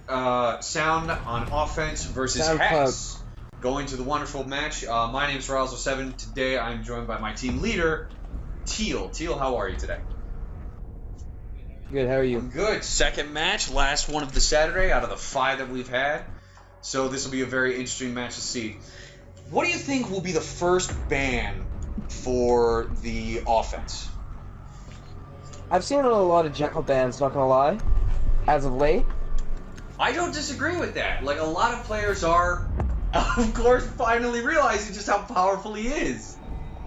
Sound on offense versus SoundClout. Hex. Going to the wonderful match. My name is Razzle7. Today I'm joined by my team leader, Teal. Teal, how are you today? Good, how are you? I'm good. Second match, last one of the Saturday out of the 5 that we've had. So this will be a very interesting match to see. What do you think will be the first ban for the offense? I've seen a lot of Jekyll bans, not gonna lie, as of late. I don't disagree with that. Like, a lot of players are, of course, finally realizing just how powerful he is.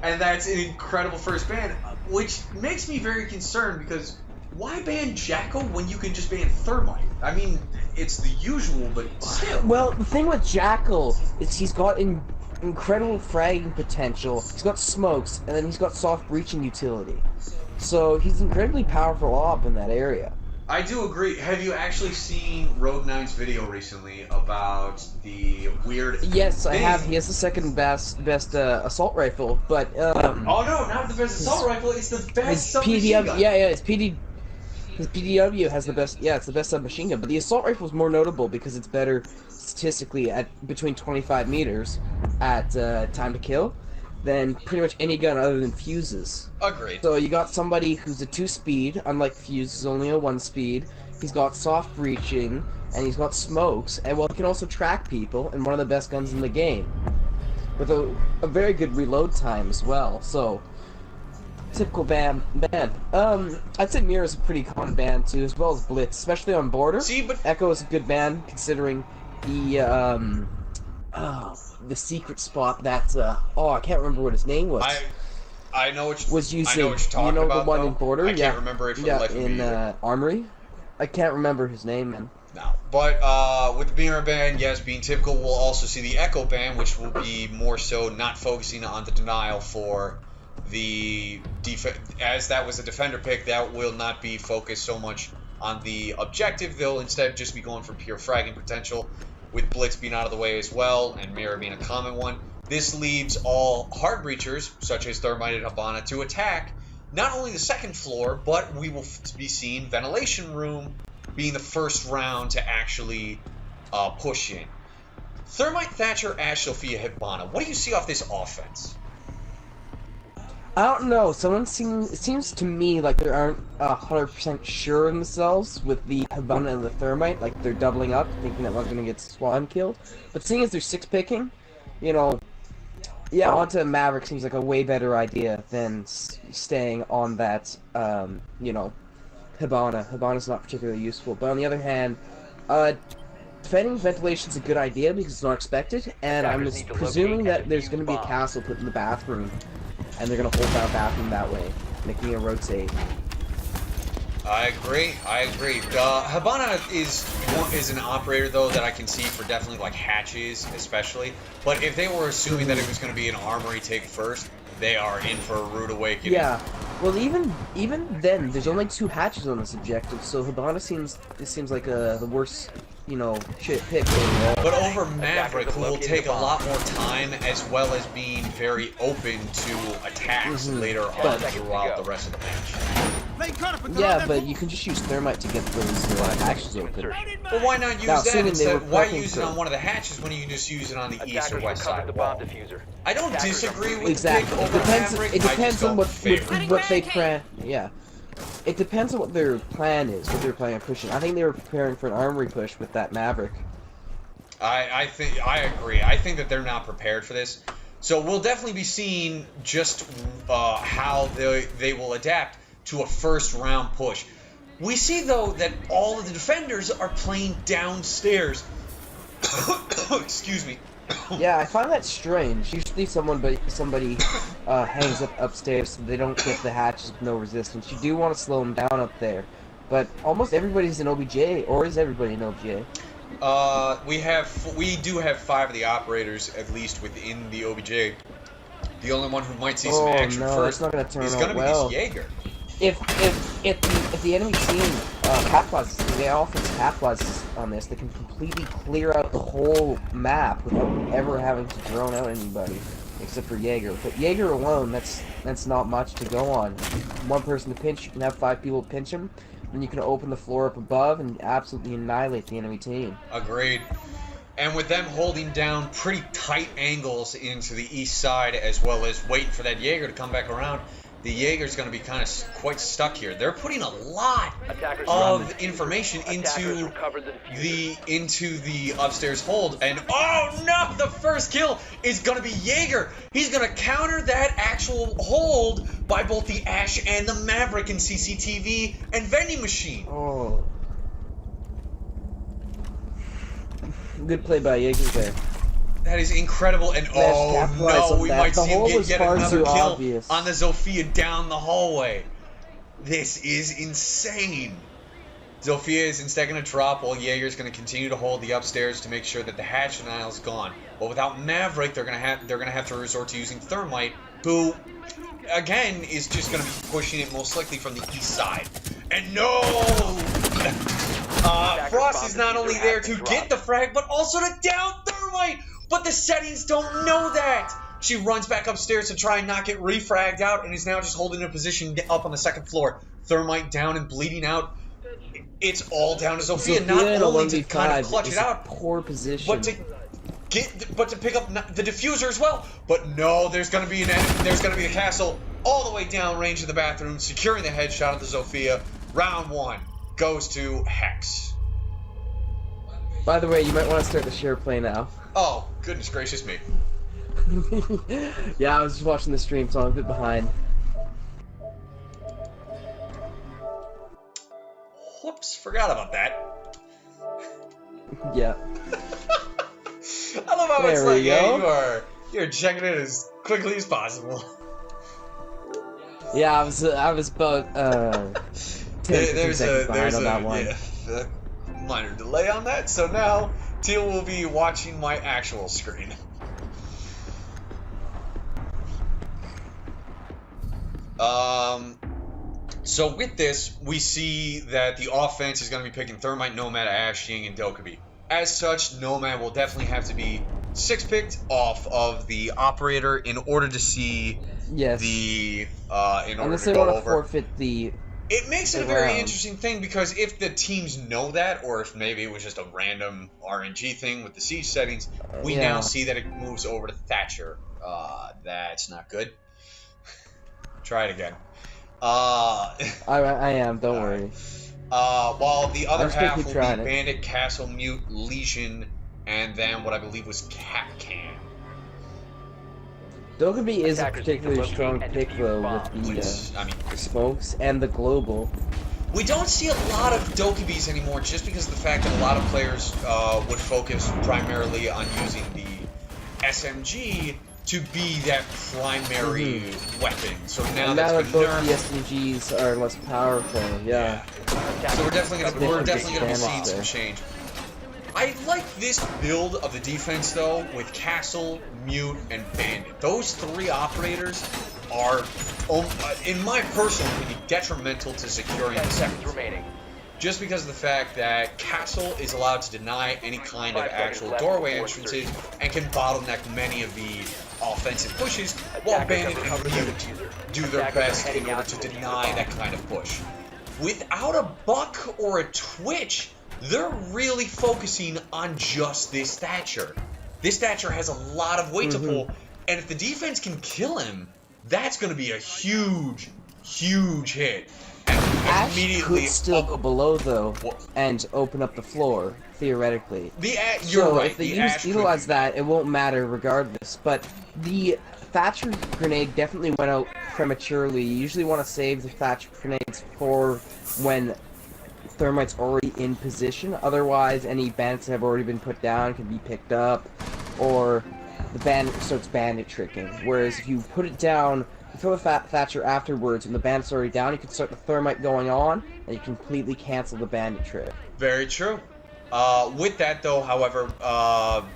And that's an incredible first ban, which makes me very concerned because why ban Jackal when you can just ban Thermite? I mean, it's the usual, but still. Well, the thing with Jackal is he's got incredible fragging potential, he's got smokes, and then he's got soft breaching utility. So he's incredibly powerful op in that area. I do agree. Have you actually seen Rogue 9's video recently about the weird... Yes, I have. He has the second best assault rifle, but oh no, not the best assault rifle, it's the best submachine gun. Yeah, his PDW has the best, it's the best submachine gun, but the assault rifle is more notable because it's better statistically at between 25 meters at time to kill than pretty much any gun other than fuses. Agreed. So you got somebody who's a 2-speed, unlike Fuse is only a 1-speed. He's got soft breaching, and he's got smokes, and well, he can also track people, and one of the best guns in the game. With a very good reload time as well, so... Typical ban. I'd say Mirror's a pretty common ban too, as well as Blitz, especially on border. See, but... Echo is a good ban, considering the secret spot that I can't remember what his name was. I know what was using. I know what you're talking you know about, the one though. in border? I can't remember it for the life of me. In Armory. I can't remember his name, man. No, but with the Mirror ban, yes, being typical, we'll also see the Echo ban, which will be more so not focusing on the denial for the as that was a defender pick. That will not be focused so much on the objective. They'll instead just be going for pure fragging potential, with Blitz being out of the way as well, and Mirror being a common one. This leaves all hard breachers, such as Thermite and Habana, to attack not only the second floor, but we will be seeing Ventilation Room being the first round to actually push in. Thermite, Thatcher, Ash, Sophia, Habana. What do you see off this offense? I don't know. It seems to me like they aren't 100% sure themselves with the Habana and the Thermite. Like they're doubling up, thinking that one's gonna get Swan killed. But seeing as they're 6-picking, you know, yeah, onto Maverick seems like a way better idea than staying on that, you know, Habana. Habana's not particularly useful. But on the other hand, defending Ventilation's a good idea because it's not expected, and I'm presuming that there's gonna be a castle put in the bathroom. And they're gonna hold that bathroom that way, making it rotate. I agree. Habana is an operator though that I can see for definitely like hatches, especially. But if they were assuming that it was going to be an armory take first, they are in for a rude awakening. Yeah. Well, even then, there's only 2 hatches on this objective, so Habana seems like the worst, you know, shit pick overall. But over Maverick, who will take a lot more time, as well as being very open to attacks later on throughout the rest of the match. Yeah, but you can just use Thermite to get those hatches open. Well, why not use that instead? Why use it on one of the hatches when you can just use it on the east or west side of the wall? I don't disagree with the pick over Maverick. It depends on what they plan. Yeah. It depends on what their plan is, what they're planning on pushing. I think they were preparing for an armory push with that Maverick. I agree. I think that they're not prepared for this. So we'll definitely be seeing just how they will adapt to a first round push. We see though that all of the defenders are playing downstairs. Excuse me. Yeah, I find that strange. Usually somebody hangs up upstairs so they don't get the hatches with no resistance. You do want to slow them down up there, but almost everybody's in OBJ, or is everybody in OBJ? We do have 5 of the operators at least within the OBJ. The only one who might see some action first is going to be this Jaeger. If the enemy team capitalizes, the offense capitalizes on this, they can completely clear out the whole map without ever having to drone out anybody. except for Jaeger. But Jaeger alone, that's not much to go on. One person to pinch, you can have 5 people pinch him, and you can open the floor up above and absolutely annihilate the enemy team. Agreed. And with them holding down pretty tight angles into the east side, as well as waiting for that Jaeger to come back around, the Jaeger's going to be kind of quite stuck here. They're putting a lot of information into the upstairs hold, and oh no, the first kill is going to be Jaeger. He's going to counter that actual hold by both the Ash and the Maverick and CCTV and vending machine. Oh. Good play by Jaeger there. That is incredible, and oh no, we might see him get yet another kill on the Zofia down the hallway. This is insane. Zofia is instead going to drop while Jaeger's going to continue to hold the upstairs to make sure that the hatch denial is gone. But without Maverick, they're going to have to resort to using Thermite, who again is just going to be pushing it most likely from the east side. And no! Frost is not only there to get the frag, but also to down Thermite! But the settings don't know that! She runs back upstairs to try and not get refragged out, and is now just holding a position up on the second floor. Thermite down and bleeding out. It's all down to Zofia, not only to kind of clutch it out, poor position, but to pick up the diffuser as well. But no, there's going to be a castle all the way down range of the bathroom, securing the headshot of the Zofia. Round 1 goes to Hex. By the way, you might want to start the share play now. Oh, goodness gracious me. Yeah, I was just watching the stream, so I'm a bit behind. Whoops, forgot about that. Yeah. I love how it's like, yeah, you're checking it as quickly as possible. Yeah, I was about 10 seconds behind on that one. Yeah, a minor delay on that, so now Teal will be watching my actual screen. So with this, we see that the offense is going to be picking Thermite, Nomad, Ash, Ying, and Dokkaebi. As such, Nomad will definitely have to be 6-picked off of the operator in order to see the unless they want to forfeit the. It makes it a very interesting thing, because if the teams know that, or if maybe it was just a random RNG thing with the siege settings, we now see that it moves over to Thatcher. That's not good. Try it again. I am, don't worry. While the other half will be Bandit, Castle, Mute, Legion, and then what I believe was Capcan. Dokkaebi is a particularly strong pick, though, with the smokes and the global. We don't see a lot of Dokkaebis anymore, just because of the fact that a lot of players would focus primarily on using the SMG to be that primary weapon. So now that both the SMGs are less powerful, So we're definitely gonna be seeing some change. I like this build of the defense though, with Castle, Mute, and Bandit. Those 3 operators are, in my personal opinion, detrimental to securing the seconds remaining. Just because of the fact that Castle is allowed to deny any kind of actual doorway entrances and can bottleneck many of the offensive pushes, while Bandit and Mute do their best in order to deny that kind of push. Without a Buck or a Twitch, they're really focusing on just this Thatcher. This Thatcher has a lot of weight to pull, and if the defense can kill him, that's going to be a huge, huge hit. Ash could still go below, though, and open up the floor, theoretically. You're right. If they utilize that, it won't matter regardless. But the Thatcher grenade definitely went out prematurely. You usually want to save the Thatcher grenades for when Thermite's already in position. Otherwise, any bandits that have already been put down can be picked up, or the bandit starts bandit tricking. Whereas if you put it down, throw the Thatcher afterwards, and the bandit's already down, you can start the Thermite going on, and you completely cancel the bandit trick. Very true. With that, though, however,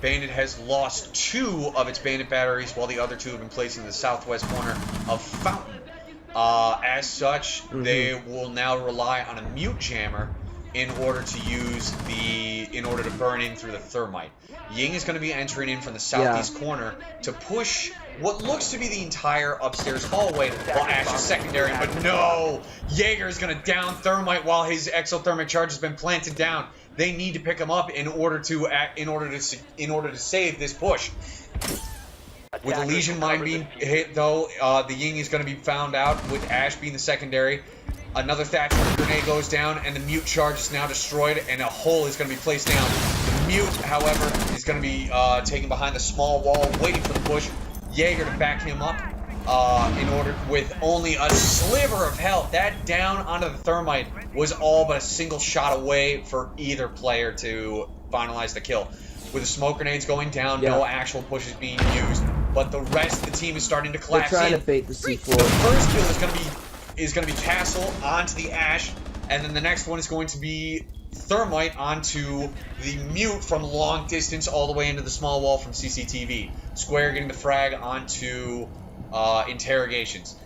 Bandit has lost 2 of its Bandit batteries, while the other 2 have been placed in the southwest corner of Fountain. As such, they will now rely on a Mute Jammer in order to burn in through the thermite. Ying is going to be entering in from the southeast corner to push what looks to be the entire upstairs hallway while Ash is secondary, but no! Jaeger is going to down thermite while his exothermic charge has been planted down. They need to pick him up in order to save this push. With the Legion Mine being hit, though, the Ying is going to be found out with Ash being the secondary. Another Thatcher grenade goes down, and the Mute charge is now destroyed, and a hole is going to be placed down. The Mute, however, is going to be taken behind the small wall, waiting for the push. Jaeger to back him up with only a sliver of health. That down onto the thermite was all but a single shot away for either player to finalize the kill. With the smoke grenades going down, no actual pushes being used, but the rest of the team is starting to collapse. They're trying to bait the C4. The first kill is going to be Castle onto the Ash, and then the next one is going to be Thermite onto the Mute from long distance all the way into the small wall from CCTV. Square getting the frag onto interrogations.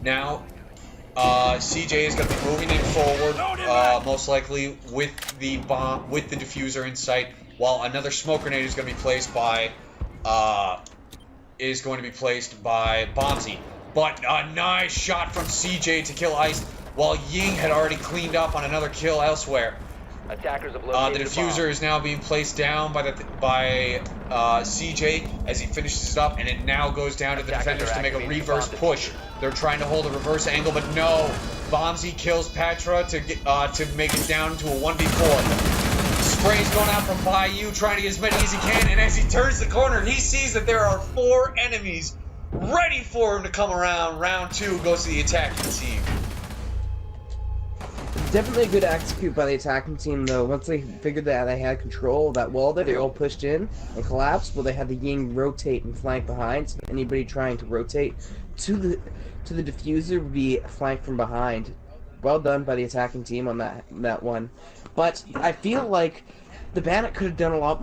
Now, CJ is going to be moving in forward, most likely with the diffuser in sight, while another smoke grenade is going to be placed by Bombsy. But a nice shot from CJ to kill Ice, while Ying had already cleaned up on another kill elsewhere. Attackers have located the diffuser is now being placed down by CJ as he finishes it up, and it now goes down to the defenders to make a reverse push. They're trying to hold a reverse angle, but no. Bombsy kills Patra to make it down to a 1v4. Spray's going out from Bayou, trying to get as many as he can, and as he turns the corner, he sees that there are 4 enemies ready for him to come around. Round 2 goes to the attacking team. Definitely a good execute by the attacking team, though. Once they figured that they had control of that wall there, they all pushed in and collapsed. Well, they had the Ying rotate and flank behind, so anybody trying to rotate to the diffuser would be flanked from behind. Well done by the attacking team on that one. But I feel like the Bandit could have done a lot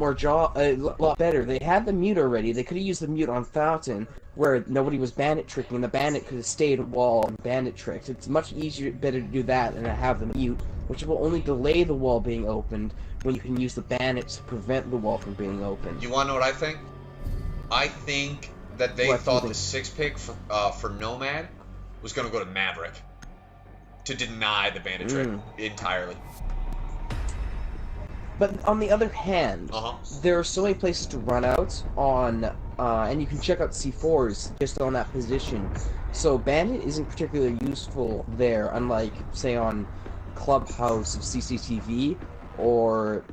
better. They had the Mute already. They could have used the Mute on Fountain, where nobody was Bandit tricking, and the Bandit could have stayed at wall and Bandit tricked. It's much better to do that than to have the Mute, which will only delay the wall being opened when you can use the Bandit to prevent the wall from being opened. You want to know what I think? I think that they thought the 6-pick for Nomad was going to go to Maverick to deny the Bandit trick entirely. But on the other hand, there are so many places to run out on, and you can check out C4s just on that position. So Bandit isn't particularly useful there, unlike, say, on Clubhouse of CCTV, or,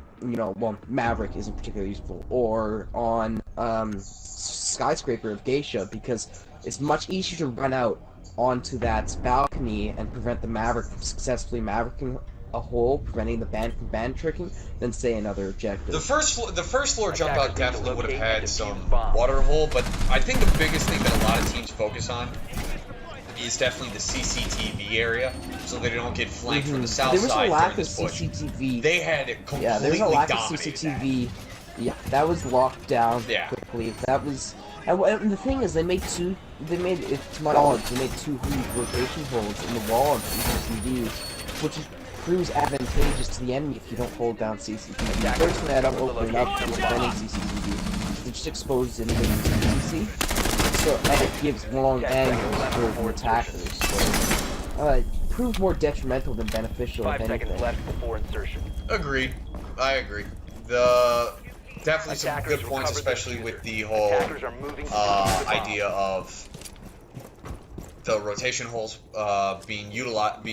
Maverick isn't particularly useful, or on Skyscraper of Geisha, because it's much easier to run out onto that balcony and prevent the Maverick from successfully Mavericking a hole, preventing the Bandit from Bandit tricking, than say another objective. The first floor jump out definitely would have had some water hole, but I think the biggest thing that a lot of teams focus on is definitely the CCTV area, so they don't get flanked from the south side. There was a lack of CCTV. They had it completely there was a lack of dominated. CCTV. Yeah, that was locked down quickly. That was, and the thing is, they made, to my knowledge, they made 2 huge rotation holes in the wall of CCTV, which proves advantageous to the enemy if you don't hold down CCTV. The person that I'm opening up is defending CCTV. It just exposes anybody to CC, so and it gives long angles for attackers. So, it proved more detrimental than beneficial. 5 seconds left before insertion. Agreed. I agree. Definitely some good points, especially with the whole idea of the rotation holes being utilized.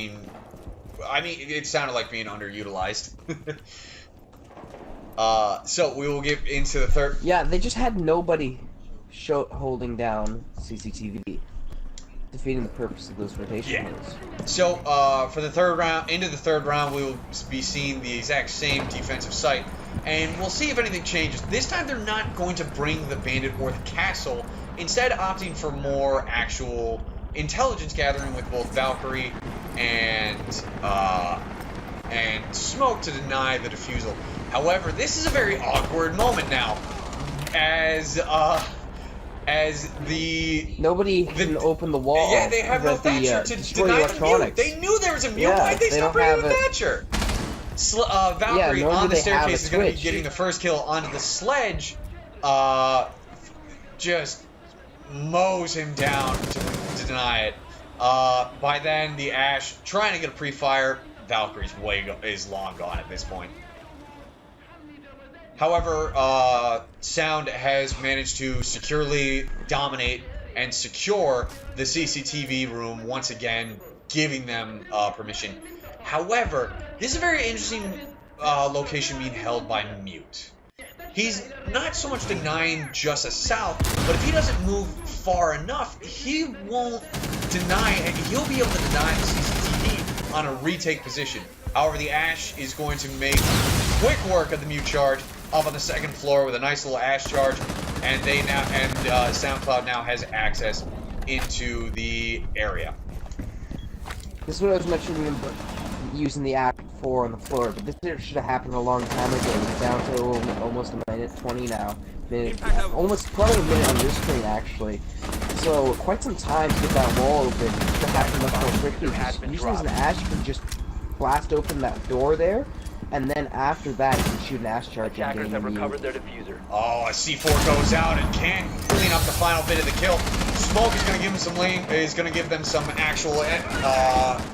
I mean, it sounded like being underutilized. So we will get into the third. Yeah, they just had nobody holding down CCTV, defeating the purpose of those rotation holes. So for the third round, into the third round, we will be seeing the exact same defensive site, and we'll see if anything changes. This time, they're not going to bring the Bandit or the Castle, instead opting for more actual intelligence gathering with both Valkyrie and Smoke to deny the defusal. However, this is a very awkward moment now, as nobody can open the wall. Yeah, they have no Thatcher to deny the mute. They knew there was a mute. Why'd they stop bringing the Thatcher? Valkyrie nor do on the they have staircase a is going to be switch. getting the first kill onto the sledge. Just mows him down to deny it. By then, the Ash trying to get a pre-fire. Valkyrie's is long gone at this point. However, Sound has managed to securely dominate and secure the CCTV room once again, giving them permission. However, this is a very interesting location being held by Mute. He's not so much denying just a south, but if he doesn't move far enough, he won't deny, and he'll be able to deny the CCTV on a retake position. However, the Ash is going to make quick work of the Mute charge up on the second floor with a nice little Ash charge, and SoundCloud now has access into the area. This is what I was mentioning using the app before on the floor, but this should have happened a long time ago. It's down to almost a minute 20 now. Almost probably a minute on your screen, actually. So, quite some time to get that wall open. It should have happened much more quickly. Usually as an Ash, you can just blast open that door there, and then after that, you can shoot an Ash charge. Attackers have recovered their diffuser. Oh, a C4 goes out and can't clean up the final bit of the kill. Smoke is going to give them some actual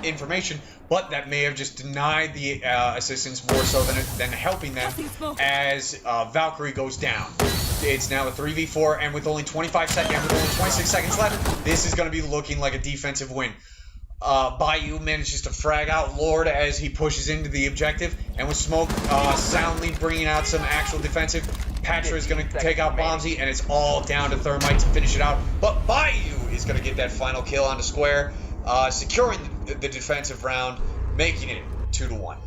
information, but that may have just denied the assistance more so than helping them as Valkyrie goes down. It's now a 3v4, and with only 26 seconds left, this is going to be looking like a defensive win. Bayou manages to frag out Lord as he pushes into the objective, and with Smoke soundly bringing out some actual defensive, Patra is going to take out Bombsy, and it's all down to Thermite to finish it out. But Bayou is going to get that final kill onto Square, securing the defensive round, making it 2-1.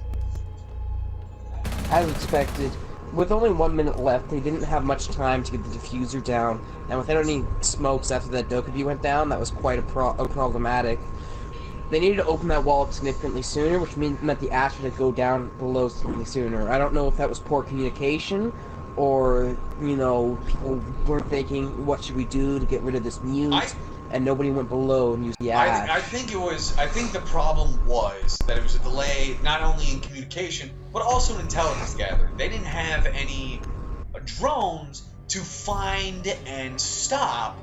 As expected, with only 1 minute left, they didn't have much time to get the diffuser down, and without any smokes after that Dokkaebi went down, that was quite problematic. They needed to open that wall up significantly sooner, which meant the Ash would go down below significantly sooner. I don't know if that was poor communication, or, you know, people weren't thinking, what should we do to get rid of this Mute, and nobody went below and used the Ash. I think the problem was that it was a delay not only in communication, but also in intelligence gathering. They didn't have any drones to find and stop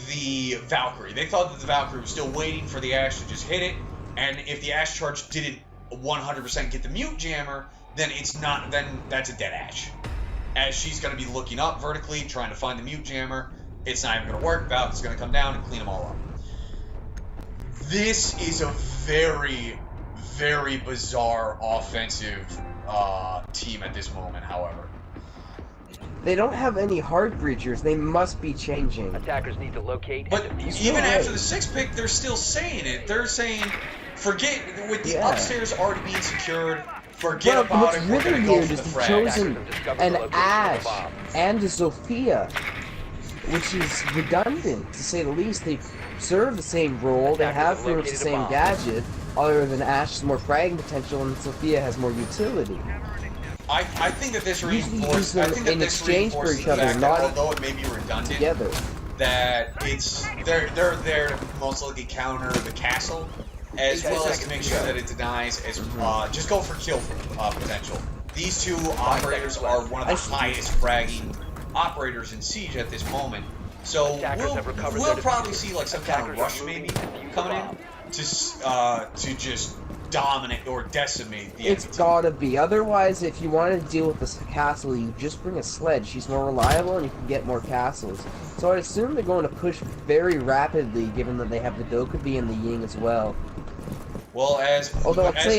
the Valkyrie. They thought that the Valkyrie was still waiting for the Ash to just hit it, and if the Ash charge didn't 100% get the Mute jammer, then that's a dead Ash. As she's going to be looking up vertically, trying to find the Mute jammer, it's not even going to work. Valkyrie's going to come down and clean them all up. This is a very, very bizarre offensive team at this moment, however. They don't have any hard breachers. They must be changing. Attackers need to locate. But even after the 6th pick, they're still saying it. They're saying, forget, with the upstairs already being secured, forget about it. We're going to go for the frag. Chosen an Ash and a Sophia, which is redundant, to say the least. They serve the same role. They have pretty much the same gadget, other than Ash has more fragging potential and Sophia has more utility. I think that this reinforces the fact that although it may be redundant, together, that they're there to most likely counter the castle, as well as to make sure that it denies as just go for kill potential. These two operators are one of the highest fragging operators in Siege at this moment, so we'll probably see like some kind of rush maybe coming in to just dominate or decimate the It's enemy. gotta be. Otherwise, if you want to deal with this castle, you just bring a sledge. She's more reliable and you can get more castles. So I assume they're going to push very rapidly, given that they have the Dokkaebi and the Ying as well. Well, as the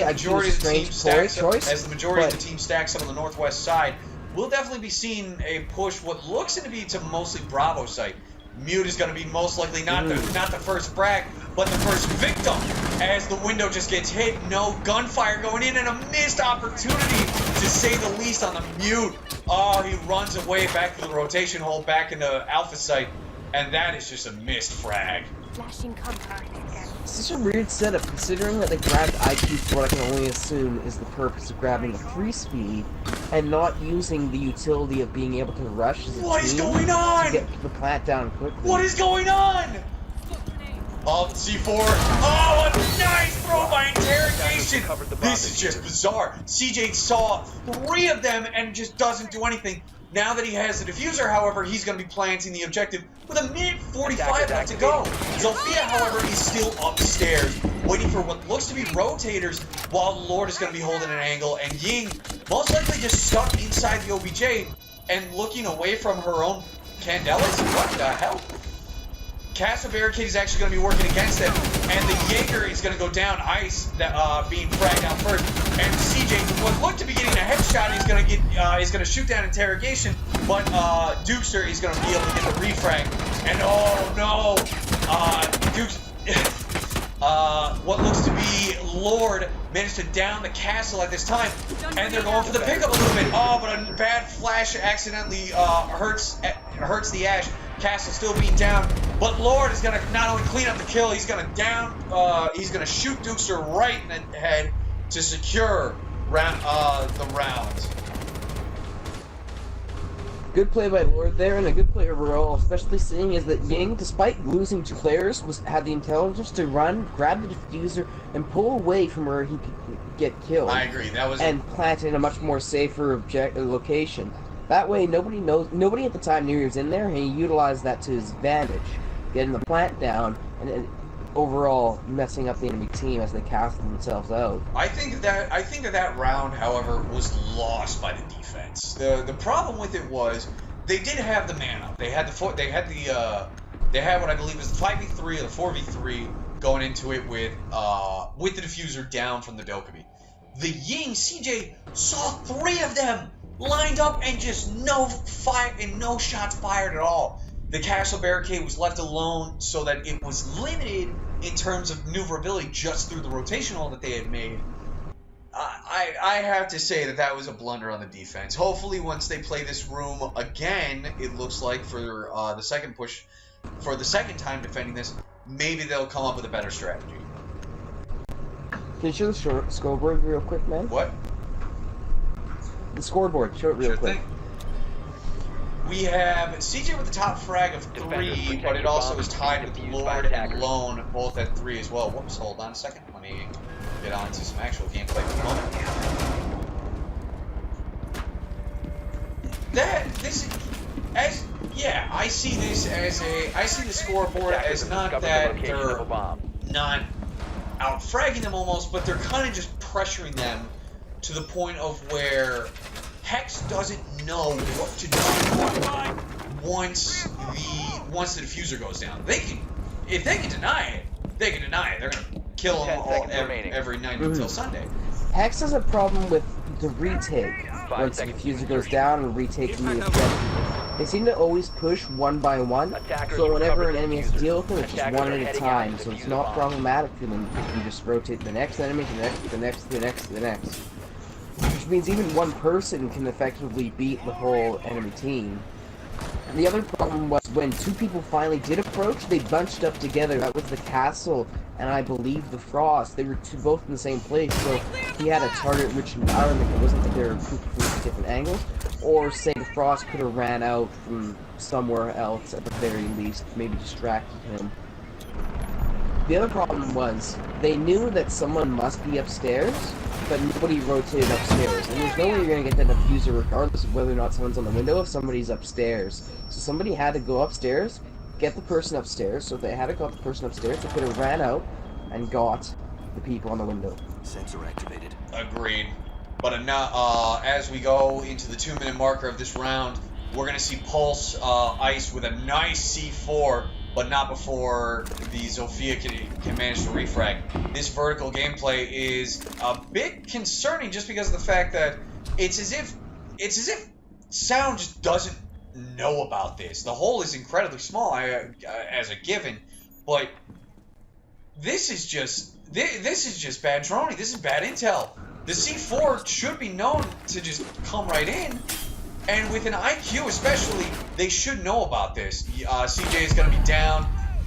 majority of the team stacks up on the northwest side, we'll definitely be seeing a push what looks to be to mostly Bravo site. Mute is going to be most likely not the first frag, but the first victim, as the window just gets hit. No gunfire going in, and a missed opportunity, to say the least, on the Mute. Oh, he runs away back to the rotation hole, back into Alpha site, and that is just a missed frag. It's such a weird setup, considering that they grabbed IQ for what I can only assume is the purpose of grabbing a free speed, and not using the utility of being able to rush as a What is team going on? to get the plant down quickly. What is going on? Oh, C4. Oh, a nice throw by interrogation. This is just bizarre. CJ saw 3 of them and just doesn't do anything. Now that he has the diffuser, however, he's going to be planting the objective with a minute 45 left to go. Zofia, however, is still upstairs, waiting for what looks to be rotators, while Lord is going to be holding an angle, and Ying most likely just stuck inside the OBJ and looking away from her own Candelas. What the hell? Castle Barricade is actually going to be working against them, and the Jaeger is going to go down. Ice being fragged out first, and CJ, what looked to be getting a headshot, is going to shoot down interrogation, but Dukester is going to be able to get the refrag. And oh no, Dukes. What looks to be Lord managed to down the castle at this time, and they're going for the pickup a little bit. Oh, but a bad flash accidentally hurts the Ash. Castle still being down, but Lord is gonna not only clean up the kill, he's gonna he's gonna shoot Dukester right in the head to secure the round. Good play by Lord there, and a good play overall, especially seeing is that Ying, despite losing 2 players, had the intelligence to run, grab the diffuser, and pull away from where he could get killed. I agree. That was and plant in a much more safer location. That way, nobody at the time knew he was in there, and he utilized that to his advantage, getting the plant down and overall messing up the enemy team as they cast themselves out. I think that round, however, was lost by the defense. The problem with it was they did have the mana. They had what I believe is the 5v3 or the 4v3 going into it with the diffuser down from the Dokkaebi. The Ying CJ saw 3 of them lined up and just no shots fired at all. The Castle Barricade was left alone so that it was limited in terms of maneuverability just through the rotational that they had made. I have to say that was a blunder on the defense. Hopefully once they play this room again, it looks like for the second push, for the second time defending this, maybe they'll come up with a better strategy. Can you show the scoreboard real quick, man? What? The scoreboard, show it real quick. Thing. We have CJ with the top frag of 3, but it also is tied with Lord and Lone, both at 3 as well. Whoops, hold on a second. Let me get on to some actual gameplay for the moment. I see this as I see the scoreboard as not that they're not out fragging them almost, but they're kind of just pressuring them to the point of where Hex doesn't know what to do once the diffuser goes down. If they can deny it, they can deny it. They're gonna kill them all every night until Sunday. Hex has a problem with the retake once the diffuser goes down and retaking the objective. They seem to always push one by one, so whenever an enemy has to deal with them, it's just one at a time, so it's not problematic for them. They can just rotate the next enemy to the next, the next, the next, the next. Which means even one person can effectively beat the whole enemy team. And the other problem was when 2 people finally did approach, they bunched up together. That was the Castle and I believe the Frost. They were both in the same place, so he had a target-rich environment. It wasn't that they were from different angles. Or say the Frost could have ran out from somewhere else at the very least, maybe distracted him. The other problem was, they knew that someone must be upstairs, but nobody rotated upstairs. And there's no way you're going to get that diffuser regardless of whether or not someone's on the window if somebody's upstairs. So somebody had to go upstairs, get the person upstairs. So if they had to got the person upstairs, they could have ran out and got the people on the window. Sensor activated. Agreed. But now, as we go into the 2-minute marker of this round, we're going to see Pulse Ice with a nice C4, but not before the Zofia can manage to refrag. This vertical gameplay is a bit concerning just because of the fact that it's as if Sound just doesn't know about this. The hole is incredibly small as a given, but this is just bad droning. This is bad intel. The C4 should be known to just come right in. And with an IQ especially, they should know about this. CJ is going to be down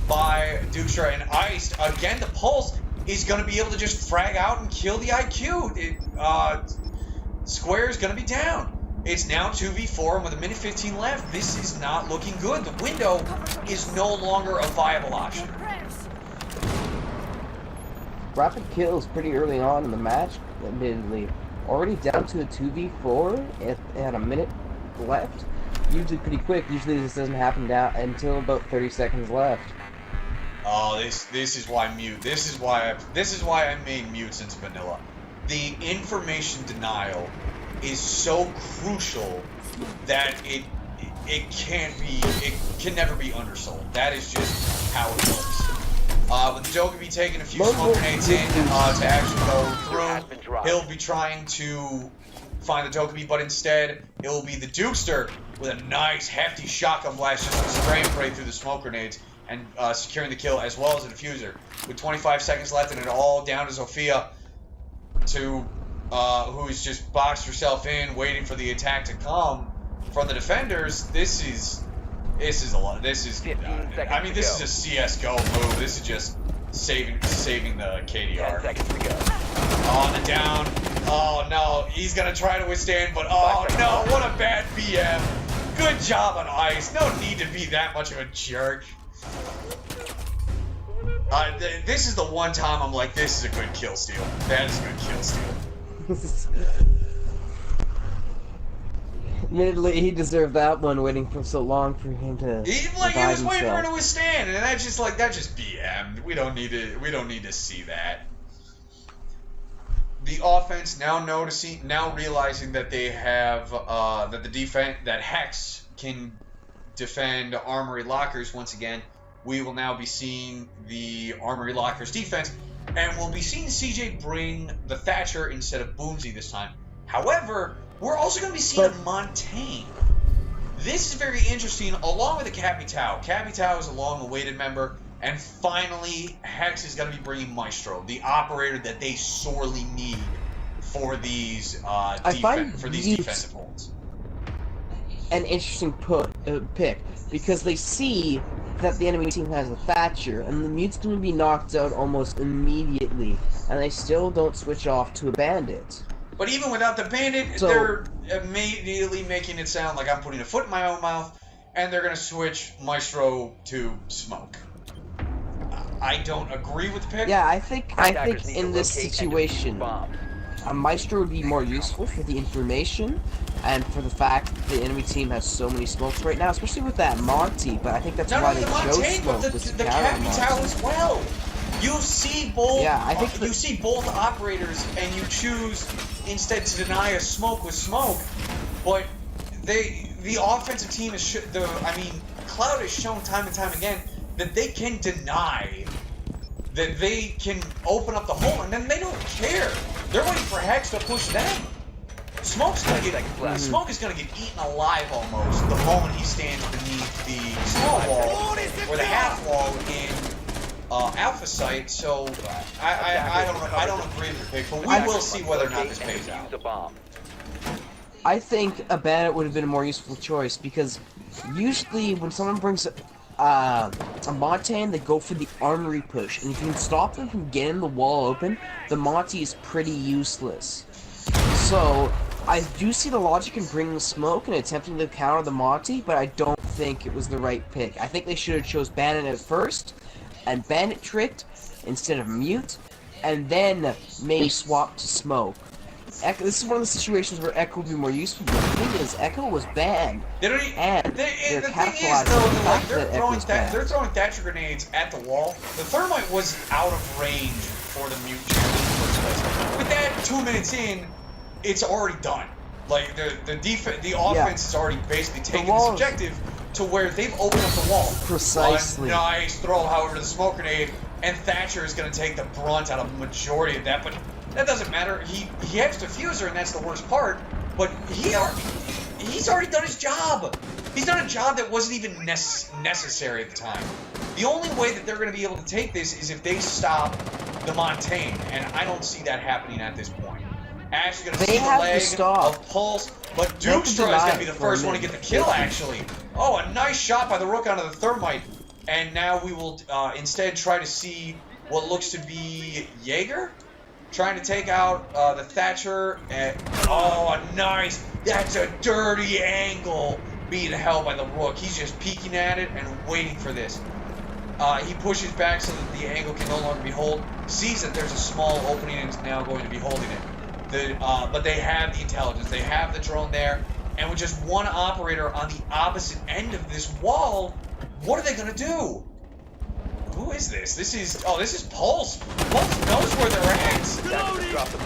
by Dukester and Iced. Again, the Pulse is going to be able to just frag out and kill the IQ. Square is going to be down. It's now 2v4, and with a minute 15 left, this is not looking good. The window is no longer a viable option. rapid kills pretty early on in the match, admittedly. Already down to a 2v4 at a minute left. Usually pretty quick. Usually this doesn't happen down until about 30 seconds left. Oh, this is why mute. This is why I made mute since vanilla. The information denial is so crucial that it can never be undersold. That is just how it works. With the Joker be taking a few smoke grenades in to actually go through, he'll be trying to find the Joker, but instead it will be the Dukester with a nice hefty shotgun blast just spraying right through the smoke grenades and securing the kill, as well as the diffuser. With 25 seconds left and it all down to Zofia, who's just boxed herself in, waiting for the attack to come from the defenders. This is a lot. This is, I mean, this is a CS:GO move. This is just saving the KDR. 10 seconds to go. On the down. Oh no, he's gonna try to withstand, but oh no, what a bad BM. Good job on ice. No need to be that much of a jerk. This is the one time I'm like, this is a good kill steal. That is a good kill steal. Admittedly, he deserved that one, waiting for so long for him to. He was waiting for her to withstand, and that's just BM. We don't need to see that. The offense now realizing that they have that Hex can defend armory lockers once again. We will now be seeing the armory lockers defense, and we'll be seeing CJ bring the Thatcher instead of Boomsy this time. However, we're also going to be seeing a Montaigne. This is very interesting, along with the Capitao. Capitao is a long-awaited member, and finally, Hex is going to be bringing Maestro, the operator that they sorely need for these defensive holds. An interesting pick, because they see that the enemy team has a Thatcher, and the Mute's going to be knocked out almost immediately, and they still don't switch off to a Bandit. But even without the Bandit, they're immediately making it sound like I'm putting a foot in my own mouth, and they're going to switch Maestro to Smoke. I don't agree with the pick. Yeah, I think in this situation, a Maestro would be more useful for the information, and for the fact that the enemy team has so many smokes right now, especially with that Monty, but I think that's why they chose Smoke. The Capitao as well. You see both. Yeah, I think you see both operators, and you choose instead to deny a smoke with Smoke. But the offensive team is Cloud has shown time and time again that they can deny, that they can open up the hole, and then they don't care. They're waiting for Hex to push them. Smoke is gonna get eaten alive almost the moment he stands beneath the small wall or the half wall in Alpha site. So I don't agree with the pick, but we will see whether or not this pays out. I think a Bandit would have been a more useful choice, because usually when someone brings a Montaigne, they go for the armory push, and if you can stop them from getting the wall open, the Monty is pretty useless. So I do see the logic in bringing Smoke and attempting to counter the Monty, but I don't think it was the right pick. I think they should have chose Bandit at first, and Bandit tricked instead of Mute, and then maybe swap to Smoke. This is one of the situations where Echo would be more useful, but the thing is, Echo was banned, and they're capitalizing on the fact that Echo's banned. They're throwing Thatcher grenades at the wall. The Thermite was out of range for the Mute champion in the first place. With that 2 minutes in, it's already done. Like, the offense is already basically taken this objective to where they've opened up the wall. Precisely. A nice throw, however, to the smoke grenade, and Thatcher is going to take the brunt out of the majority of that, but that doesn't matter. He has diffuser, and that's the worst part, but he's already done his job. He's done a job that wasn't even necessary at the time. The only way that they're going to be able to take this is if they stop the Montaigne, and I don't see that happening at this point. Ash is going to see the leg of Pulse, but Dukestra is going to be the first one to get the kill, actually. Oh, a nice shot by the Rook onto the Thermite. And now we will instead try to see what looks to be Jaeger trying to take out the Thatcher. Oh, nice. That's a dirty angle being held by the Rook. He's just peeking at it and waiting for this. He pushes back so that the angle can no longer be held. Sees that there's a small opening and is now going to be holding it. But they have the intelligence. They have the drone there. And with just one operator on the opposite end of this wall, what are they going to do? Who is this? This is Pulse. Pulse knows where they're at.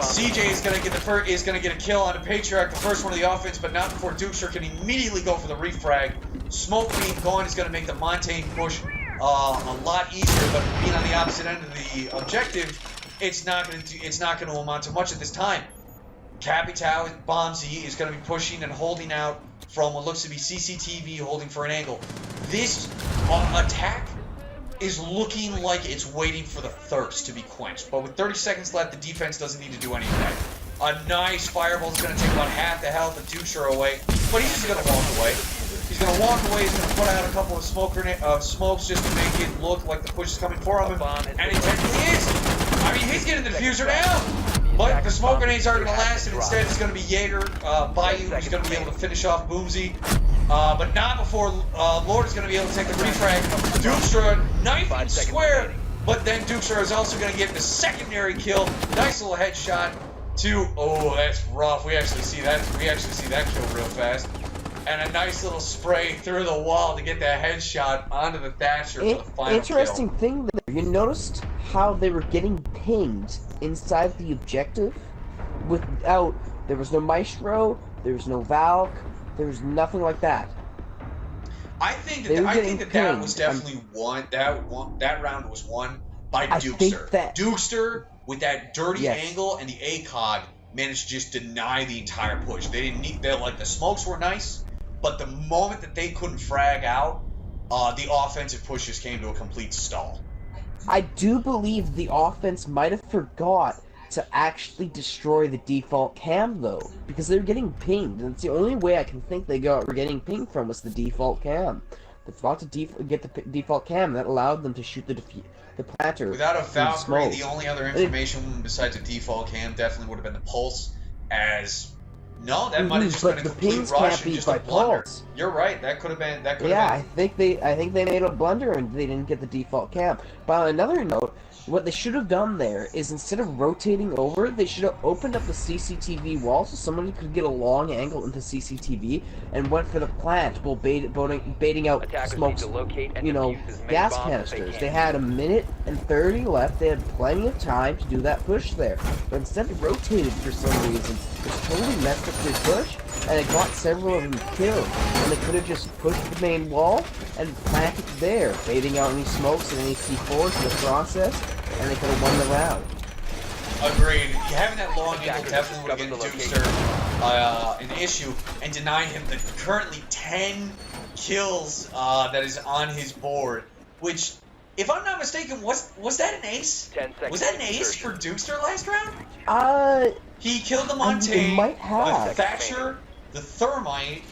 CJ is going to get a kill on a Patriarch, the first one of the offense, but not before Dukester can immediately go for the refrag. Smoke being gone is going to make the Montaigne push a lot easier, but being on the opposite end of the objective, it's not going to amount to much at this time. Capitao Bombsy is going to be pushing and holding out from what looks to be CCTV, holding for an angle. This attack is looking like it's waiting for the thirst to be quenched. But with 30 seconds left, the defense doesn't need to do any of that. A nice fireball is going to take about half the health of Dukester away, but he's just going to walk away. He's going to walk away, he's going to put out a couple of smokes just to make it look like the push is coming for him, and it technically is. I mean, he's getting the diffuser down, but the smoke grenades aren't going to last, and instead it's going to be Jaeger, Bayou, who's going to be able to finish off Boomsy. But not before Lord is going to be able to take the refrag. Dukester knifing square, but then Dukester is also going to get the secondary kill. Nice little headshot to, oh, that's rough. We actually see that kill real fast. And a nice little spray through the wall to get that headshot onto the Thatcher for the final Interesting kill. thing there, you noticed how they were getting pinged inside the objective without, there was no Maestro, there was no Valk, there was nothing like that. I think that was definitely won. That round was won by Dukester. Dukester with that dirty angle and the ACOG managed to just deny the entire push. They didn't need. The smokes were nice, but the moment that they couldn't frag out, the offensive pushes came to a complete stall. I do believe the offense might have forgot to actually destroy the default cam, though, because they're getting pinged, and it's the only way I can think they were getting pinged from was the default cam. They forgot to get the default cam, that allowed them to shoot the planter. Without a Valkyrie, the only other information besides a default cam definitely would have been the pulse, as... No, that might have just been a complete rush and just a blunder. Pulse. You're right, that could have been... I think they made a blunder and they didn't get the default cam. But on another note, what they should have done there is instead of rotating over, they should have opened up the CCTV wall so somebody could get a long angle into CCTV and went for the plant while baiting out smokes, gas canisters. They had 1:30 left. They had plenty of time to do that push there. But instead they rotated for some reason, which totally messed up their push, and it got several of them killed. And they could have just pushed the main wall and planted there, baiting out any smokes and any C4s in the process, and they could have won the round. Agreed. Having that long angle definitely would have given Dukester an issue and denied him the currently 10 kills that is on his board, which, if I'm not mistaken, was that an ace? Was that an ace for Dukester last round? He killed the Montaigne, the Thatcher, the Thermite.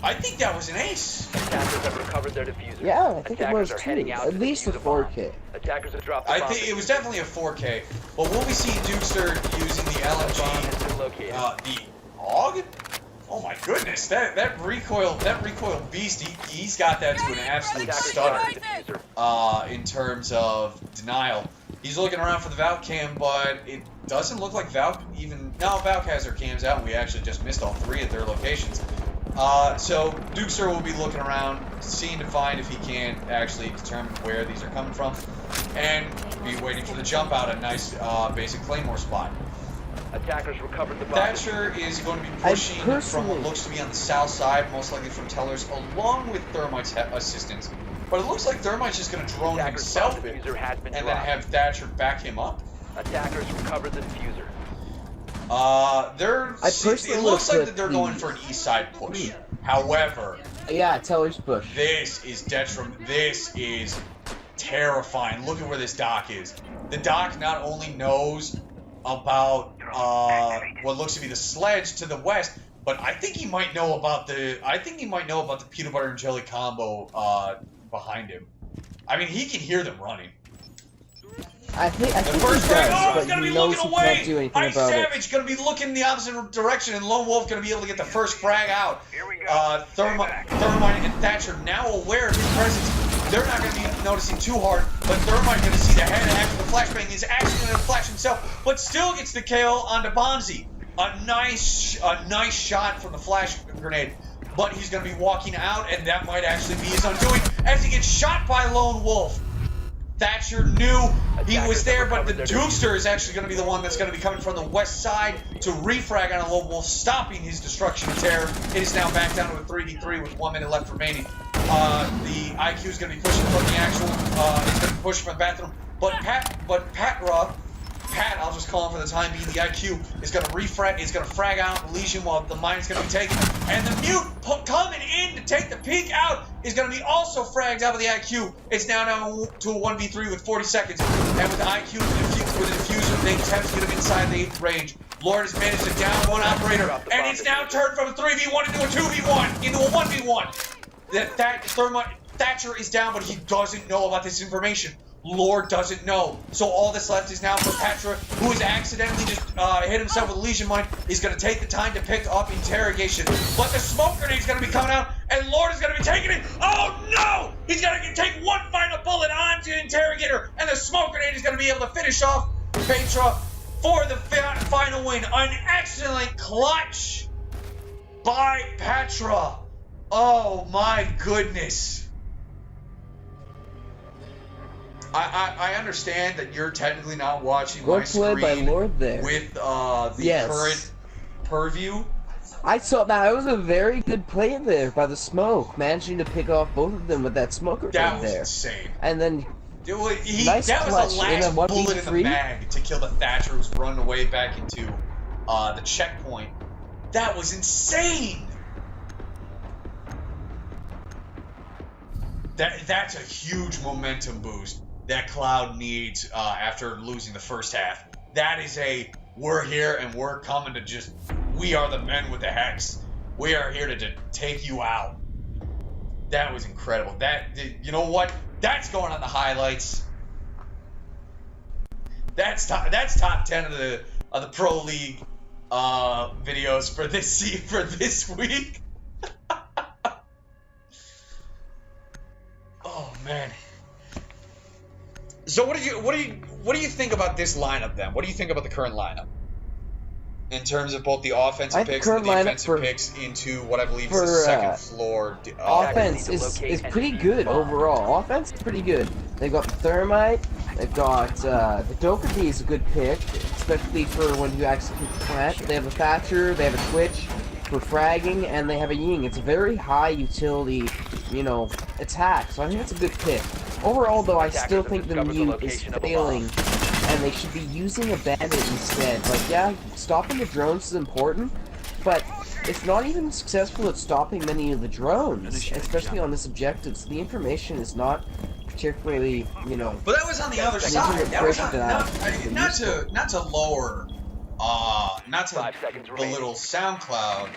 I think that was an ace. Attackers have recovered their diffuser. Yeah, I think it was too. At least a 4K. Attackers have dropped the I bomb. think it was definitely a 4K. But will we see Dukester using the LMG, the AUG? Oh my goodness, that recoil beast, he's got that to an absolute stunner in terms of denial. He's looking around for the Valk cam, but it doesn't look like Valk even... No, Valk has their cams out, and we actually just missed all 3 at their locations. So Dukester will be looking around, seeing to find if he can actually determine where these are coming from, and be waiting for the jump out, a nice basic Claymore spot. Attackers recovered the bomb. Thatcher is going to be pushing from what looks to be on the south side, most likely from Tellers, along with Thermite's assistance. But it looks like Thermite's just going to drone himself in, and then have Thatcher back him up. Attackers recovered the diffuser. It looks like that they're going for an east side push. However, yeah, Teller's push. This is terrifying. Look at where this dock is. The dock not only knows about what looks to be the sledge to the west, but I think he might know about the peanut butter and jelly combo behind him. I mean, he can hear them running. I think the first he does, frag, but he's gonna he be knows looking he away. can't do anything Ice about Savage it. gonna be looking in the opposite direction, and Lone Wolf gonna be able to get the first frag out. Thermite and Thatcher now aware of his presence. they're not going to be noticing too hard, but Thermite going to see the head after the flashbang is actually going to flash himself, but still gets the KO onto Bonzi. A nice shot from the flash grenade, but he's going to be walking out, and that might actually be his undoing as he gets shot by Lone Wolf. Thatcher knew he was there, but the Dukester is actually going to be the one that's going to be coming from the west side to refrag on a Lone Wolf, stopping his destruction of terror. It is now back down to a 3v3 with 1 minute left remaining. The IQ is going to be pushing from the actual, it's going to be pushing from the bathroom, but Pat, I'll just call him for the time being, the IQ is going to frag out Legion while the mine's going to be taken. And the Mute coming in to take the peek out is going to be also fragged out with the IQ. It's now down to a 1v3 with 40 seconds. And with the IQ with the diffuser, they attempt to get him inside the range. Lord has managed to down one operator, and it's now turned from a 3v1 into a 2v1, into a 1v1. Thatcher is down, but he doesn't know about this information. Lord doesn't know. So all that's left is now for Patra, who has accidentally just hit himself with a Legion Mine, is going to take the time to pick up interrogation. But the smoke grenade is going to be coming out, and Lord is going to be taking it. Oh no! He's going to take one final bullet onto the interrogator, and the smoke grenade is going to be able to finish off Patra for the final win. An excellent clutch by Patra. Oh my goodness. I understand that you're technically not watching my screen by Lord there. With the current purview. I saw that. It was a very good play there by the smoke, managing to pick off both of them with that smoker That was there. insane. And then that was the last bullet in the bag to kill the Thatcher who's running away back into the checkpoint. That was insane. That's a huge momentum boost that Cloud needs after losing the first half. That is we're here and we're coming to we are the men with the Hex. We are here to take you out. That was incredible. You know what? That's going on the highlights. That's top 10 of the Pro League videos for this week. Oh man. So what do you think about this lineup then? What do you think about the current lineup? In terms of both the offensive picks and the defensive picks into what I believe is the second floor. Offense is pretty good overall. Offense is pretty good. They've got the Thermite. They've got the Doherty is a good pick, especially for when you execute the plant. They have a Thatcher. They have a Twitch for fragging, and they have a Ying. It's a very high utility, attack. So I think it's a good pick. Overall, though, I still think the Mute is failing, and they should be using a Bandit instead. Like, yeah, stopping the drones is important, but it's not even successful at stopping many of the drones, especially on this objective. So the information is not particularly, But that was on the other side. That was not to lower, not to belittle SoundCloud,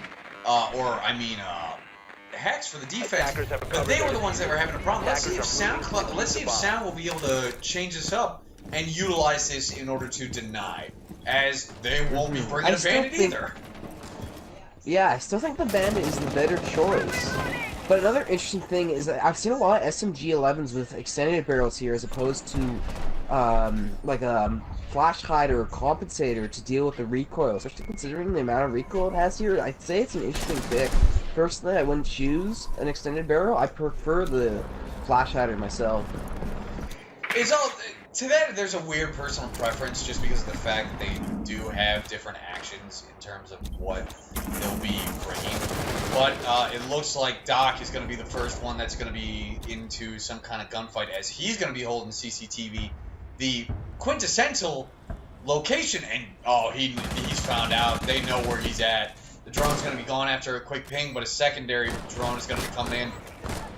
Hex for the defense, but they were the ones that were having a problem. Let's see if Sound will be able to change this up and utilize this in order to deny, as they won't be bringing a Bandit either. Yeah, I still think the Bandit is the better choice. But another interesting thing is that I've seen a lot of SMG-11s with extended barrels here, as opposed to like a flash hider or compensator to deal with the recoil. Especially considering the amount of recoil it has here, I'd say it's an interesting pick. Personally, I wouldn't choose an extended barrel. I prefer the flash hider myself. It's all to that. There's a weird personal preference just because of the fact that they do have different actions in terms of what they'll be bringing. But it looks like Doc is going to be the first one that's going to be into some kind of gunfight, as he's going to be holding CCTV, the quintessential location, and he's found out. They know where he's at. The drone's going to be gone after a quick ping, but a secondary drone is going to be coming in.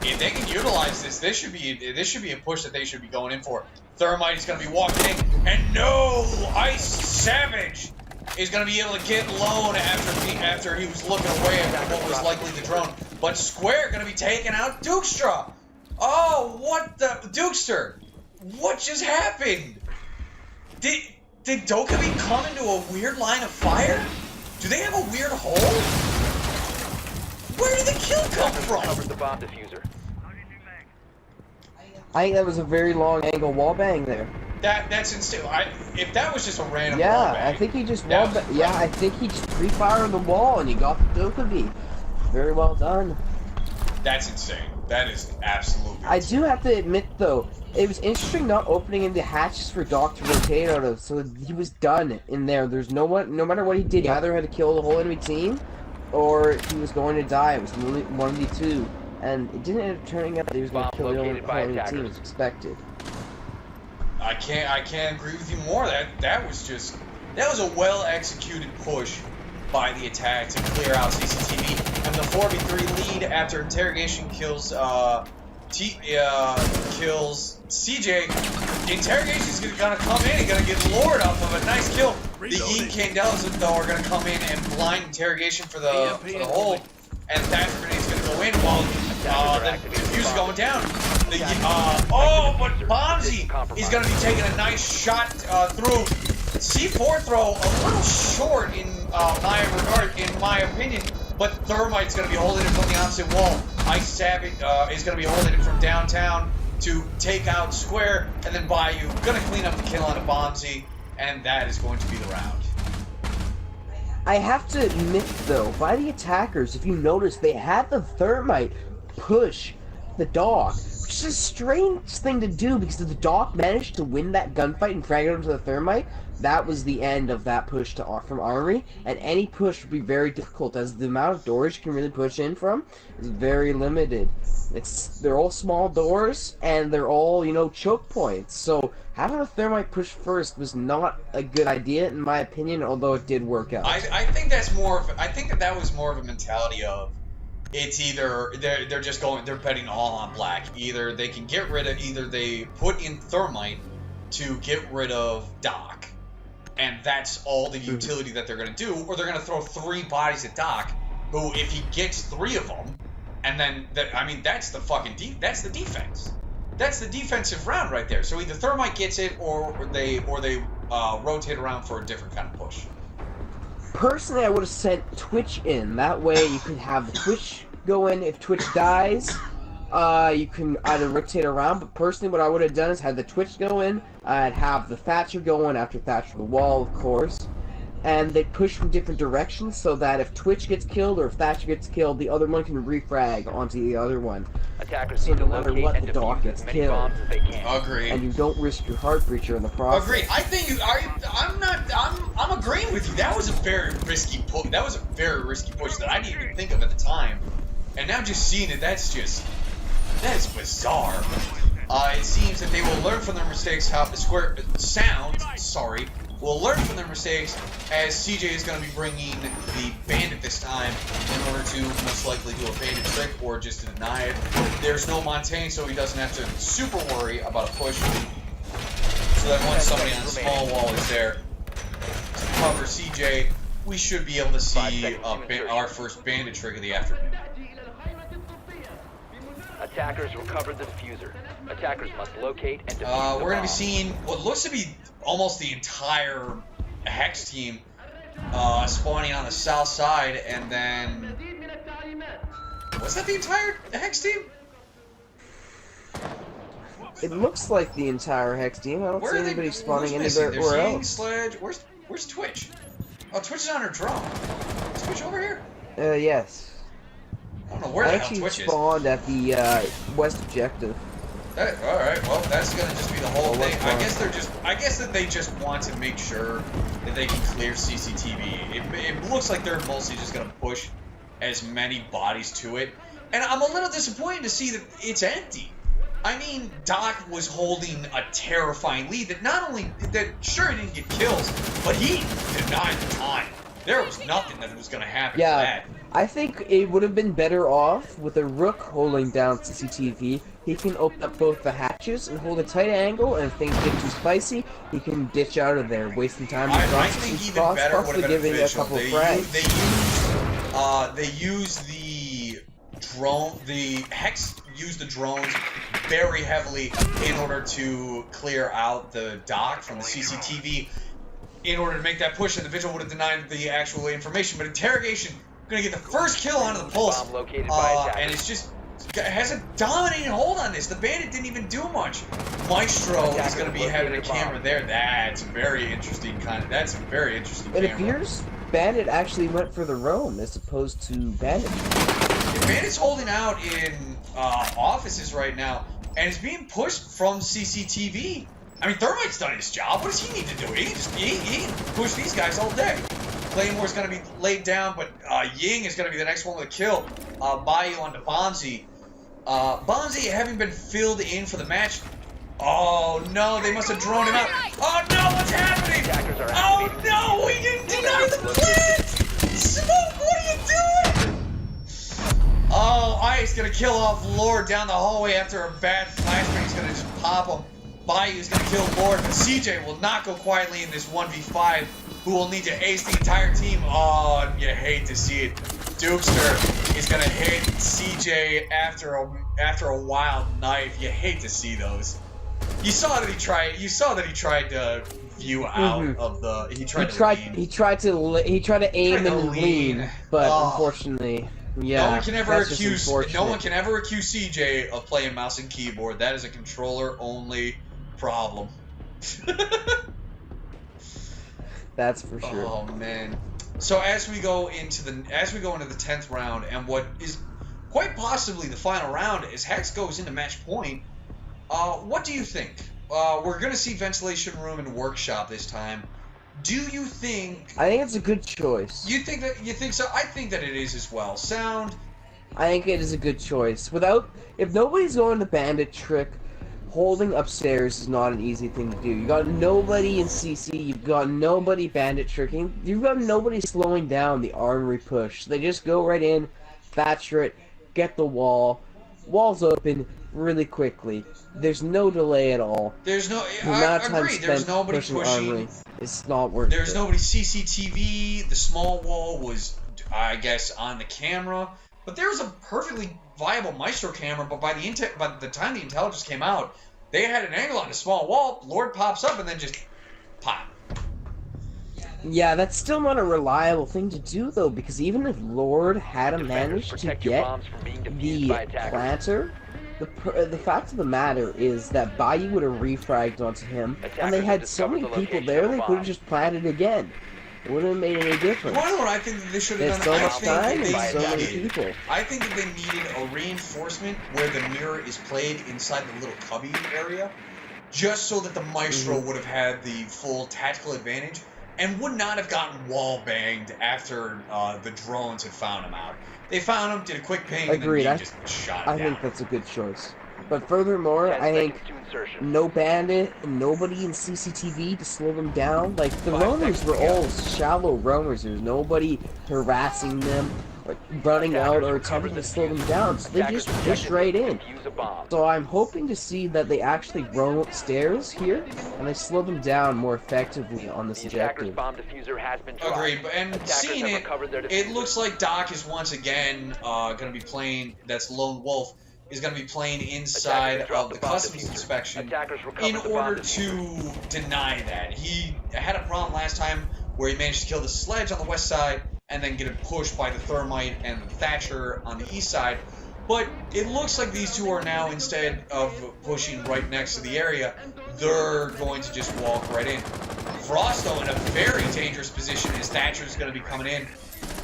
If they can utilize this should be a push that they should be going in for. Thermite is going to be walking in, and no, Ice Savage is going to be able to get Lone after he was looking away at what was likely the drone. But Square going to be taking out Dukestra. Oh, what the Dukester? What just happened? Did Dokkaebi come into a weird line of fire? Do they have a weird hole? Where did the kill come from? The bomb diffuser. I think that was a very long angle wall bang there. That's insane. If that was just a random Yeah, wall bang, I think he just that wall was yeah, I think he just pre-fired the wall and he got the Dokkaebi. Very well done. That's insane. That is absolutely I insane. do have to admit though, it was interesting not opening in the hatches for Doc to rotate out of, so he was done in there. There's no matter what he did, he either had to kill the whole enemy team, or he was going to die. It was one of the two, and it didn't end up turning out that he was going to kill the whole enemy team as expected. I can't agree with you more. That was a well executed push by the attack to clear out CCTV, and the 4v3 lead after interrogation kills kills CJ. Interrogation is gonna come in and gonna get lured off of a nice kill. The Yeet Candelas though are gonna come in and blind interrogation for the hole, and that grenade's gonna go in while the defuse is going down. But Bonzi is gonna be taking a nice shot through. C4 throw a little short in my opinion, but Thermite's going to be holding it from the opposite wall. Ice Savage is going to be holding it from downtown to take out Square, and then Bayou going to clean up the kill on a Bonzi, and that is going to be the round. I have to admit though, by the attackers, if you notice, they had the Thermite push the Dog, which is a strange thing to do because if the Dog managed to win that gunfight and frag it into the Thermite, that was the end of that push from Armory, and any push would be very difficult as the amount of doors you can really push in from is very limited. They're all small doors and they're all, choke points. So having a Thermite push first was not a good idea in my opinion, although it did work out. I think that was more of a mentality of it's either they're betting all on black. Either they put in Thermite to get rid of Doc, and that's all the utility that they're going to do, or they're going to throw 3 bodies at Doc, who, if he gets 3 of them, and then, that's the fucking that's the defense. That's the defensive round right there. So either Thermite gets it, or they rotate around for a different kind of push. Personally, I would have sent Twitch in. That way you could have Twitch go in. If Twitch dies, you can either rotate around, but personally what I would have done is had the Twitch go in, I'd have the Thatcher go in after Thatcher the wall, of course, and they push from different directions so that if Twitch gets killed or if Thatcher gets killed, the other one can refrag onto the other one. Attackers So need to no matter locate what, and the Doc defuse gets as many killed. bombs as they can. Agreed. And you don't risk your heart breacher in the process. Agreed. I think I'm agreeing with you. That was a very risky push. That was a very risky push that I didn't even think of at the time. And now just seeing it, that's bizarre. It seems that they will learn from their mistakes how Square Sound, will learn from their mistakes as CJ is going to be bringing the Bandit this time in order to most likely do a Bandit trick or just to deny it. There's no Montaigne, so he doesn't have to super worry about a push. So that once somebody on the small wall is there to cover CJ, we should be able to see our first Bandit trick of the afternoon. Attackers recovered the diffuser. Attackers must locate and defuse we're going to be seeing what looks to be almost the entire Hex team spawning on the south side, and then... Was that the entire Hex team? It looks like the entire Hex team. I don't see anybody spawning anywhere else. Sledge. Where's Twitch? Oh, Twitch is on her drone. Is Twitch over here? Yes. I don't know where the hell Twitch is. Spawned at the west objective. Alright, well, that's gonna just be the whole thing. I guess that they just want to make sure that they can clear CCTV. It looks like they're mostly just gonna push as many bodies to it. And I'm a little disappointed to see that it's empty. I mean, Doc was holding a terrifying lead that sure he didn't get kills, but he denied the time. There was nothing that was gonna happen to that. I think it would have been better off with a Rook holding down CCTV. He can open up both the hatches and hold a tight angle, and if things get too spicy, he can ditch out of there, wasting time. I think even better would have been official. They use the drone. The Hex used the drones very heavily in order to clear out the Doc from the CCTV. In order to make that push, and the Vigil would have denied the actual information. But interrogation gonna get the first kill onto the pulse, and it's just has a dominating hold on this. The Bandit didn't even do much. Maestro is going to be having a camera there. That's very interesting. That's a very interesting It camera. appears Bandit actually went for the roam as opposed to Bandit. Yeah, Bandit's holding out in offices right now, and is being pushed from CCTV. I mean, Thermite's done his job. What does he need to do? He can push these guys all day. Claymore's going to be laid down, but Ying is going to be the next one with a kill. Bayou onto Bonzi. Bonzi having been filled in for the match. Oh no, they must have drawn him out. Oh no, what's happening? Oh no, we didn't deny the plant! Smoke, what are you doing? Oh, Ice gonna kill off Lord down the hallway after a bad flashbang. He's gonna just pop him. Bayou's gonna kill Lord, but CJ will not go quietly in this 1v5, who will need to ace the entire team. Oh, you hate to see it. Dukester is gonna hit CJ after a wild knife. You hate to see those. You saw that he tried. You saw that he tried to view out of the. He tried to aim and lean, but unfortunately, yeah. No one can ever accuse. No one can ever accuse CJ of playing mouse and keyboard. That is a controller only problem. That's for sure. Oh man. So as we go into the 10th round, and what is quite possibly the final round, as Hex goes into match point, what do you think? We're gonna see ventilation room and workshop this time. Do you think? I think it's a good choice. You think so? I think that it is as well. Sound. I think it is a good choice. If nobody's going to Bandit trick, holding upstairs is not an easy thing to do. You got nobody in CC, you've got nobody Bandit tricking, you've got nobody slowing down the armory push. They just go right in, thatcher it, get the wall's open really quickly. There's no delay at all. There's no. I agree. There's nobody pushing. Armory. It's not worth it. There's nobody CCTV. The small wall was, I guess, on the camera. But there was a perfectly viable Maestro camera. But by the time the intelligence came out, they had an angle on the small wall. Lord pops up and then just pop. Yeah, that's still not a reliable thing to do though, because even if Lord had managed to get the planter, the fact of the matter is that Bayou would have refragged onto him, and they had so many people there, they could have just planted again. It wouldn't have made any difference. You know what I think that they should have done? So much time and so many people. I think that they needed a reinforcement where the mirror is played inside the little cubby area, just so that the Maestro would have had the full tactical advantage, and would not have gotten wall banged after the drones had found him out. They found him, did a quick ping, Agreed. and then just shot him I down. think that's a good choice. But furthermore, I think no Bandit, nobody in CCTV to slow them down. Like, the roamers were all shallow roamers. There was nobody harassing them, or running out, or attempting to slow them down. So they just pushed right in. So I'm hoping to see that they actually roam upstairs here, and they slow them down more effectively on this objective. Agreed, and seeing it, it looks like Doc is once again going to be playing, that's Lone Wolf, is going to be playing inside of the customs inspection in order to deny that. He had a problem last time where he managed to kill the sledge on the west side and then get it pushed by the Thermite and the Thatcher on the east side. But it looks like these two are now, instead of pushing right next to the area, they're going to just walk right in. Frost, though, in a very dangerous position as Thatcher's going to be coming in.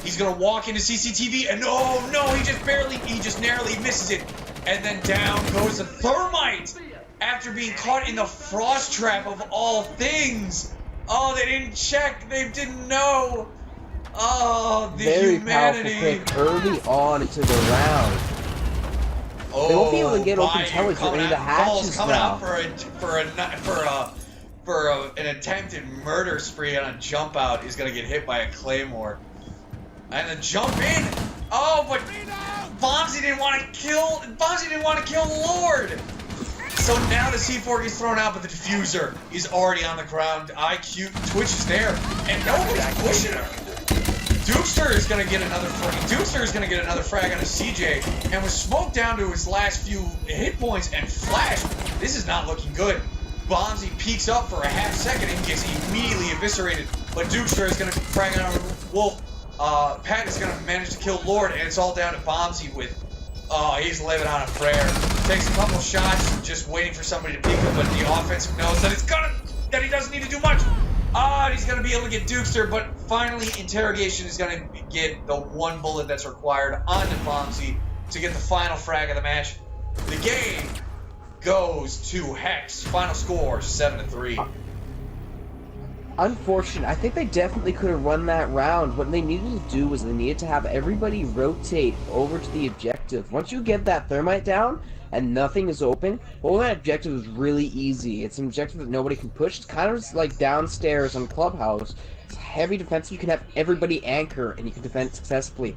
He's going to walk into CCTV, and oh no, he just narrowly misses it. And then down goes the Thermite after being caught in the Frost Trap of all things. Oh, they didn't check. They didn't know. Oh, the very humanity. Very powerful pick early on into the round. Oh, they won't be able to get open intelligence or any of the hatches coming now. out for an attempted murder spree on a jump out. He's gonna get hit by a claymore. And the jump in. Oh, but Bonzi didn't want to kill Lord. So now the C4 gets thrown out, but the diffuser is already on the ground. IQ Twitch is there, and nobody's pushing her. Dukester is gonna get another frag on a CJ, and was smoked down to his last few hit points and flashed. This is not looking good. Bonzi peeks up for a half second and gets immediately eviscerated, but Dukester is gonna frag on a Wolf. Pat is gonna manage to kill Lord, and it's all down to Bonzi with Oh, he's living on a prayer. Takes a couple shots, just waiting for somebody to peek him, but the offense knows that that he doesn't need to do much. He's gonna be able to get Dukester, but finally Interrogation is gonna get the one bullet that's required onto Bombsy to get the final frag of the match. The game goes to Hex. Final score 7-3. Unfortunate. I think they definitely could have run that round. What they needed to do was they needed to have everybody rotate over to the objective. Once you get that thermite down and nothing is open, holding that objective is really easy. It's an objective that nobody can push. It's kind of like downstairs on Clubhouse. It's heavy defense. You can have everybody anchor and you can defend successfully.